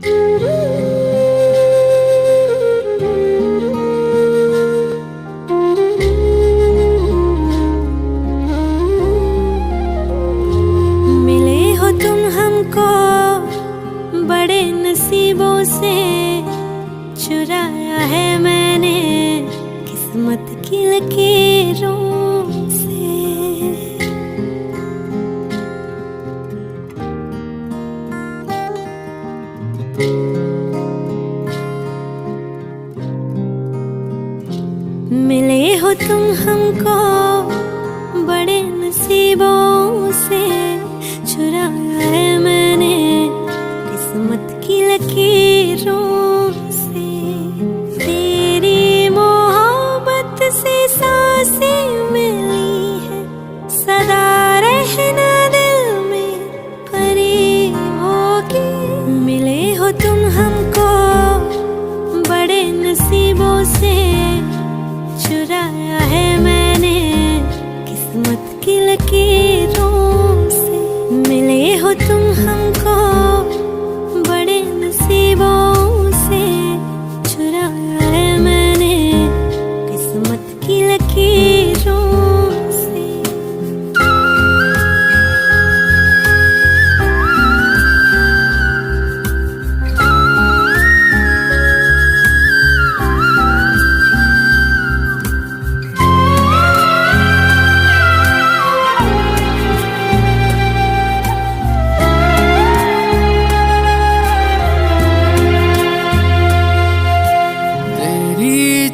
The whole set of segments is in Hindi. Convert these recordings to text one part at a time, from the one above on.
मिले हो तुम हमको बड़े नसीबों से, चुराया है मैंने किस्मत की लकीरों से। मिले हो तुम हमको बड़े नसीबों से, चुराया है मैंने किस्मत की लकीरों से। तेरी मोहब्बत से सांसें मिली है, सदा रहना दिल में परी होगी। मिले हो तुम हमको बड़े नसीबों से, चुराया है मैंने किस्मत की लकीरों से। मिले हो तुम हमको बड़े नसीबों से, चुराया है मैंने किस्मत की लकीरों से।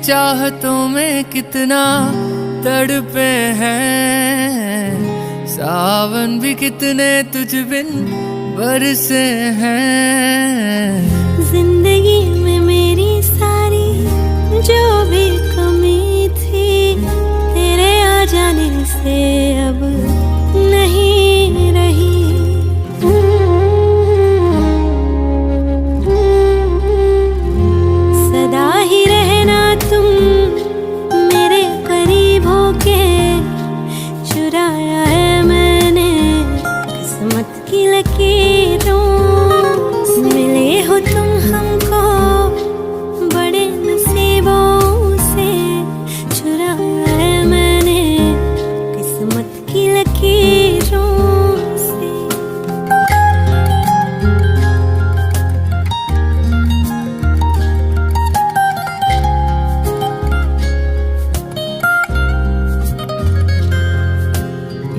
चाहतों में कितना तड़पे हैं, सावन भी कितने तुझ बिन बरसे हैं। जिंदगी में मेरी सारी जो भी कमी थी, तेरे आ जाने से अब नहीं रही। सदा ही रहना तुम मेरे करीब होके, चुराया है मैंने किस्मत की लकीरों से। मिले हो तुम हमको बड़े नसीबों से, चुराया है मैंने किस्मत की लकीरों से।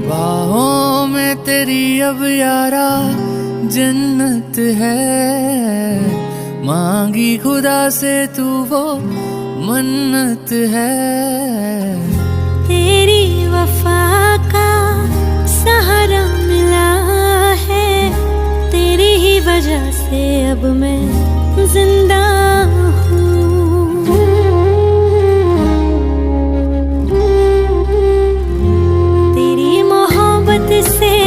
बाहों में तेरी अब यारा जन्नत है, मांगी खुदा से तू वो मन्नत है। तेरी वफा का सहारा मिला है, तेरी ही वजह से अब मैं जिंदा हूँ। तेरी मोहब्बत से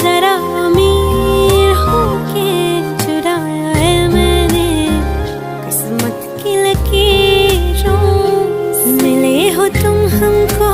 जरा अमीर होके, चुराया है मैंने किस्मत की लकीरों से। मिले हो तुम हमको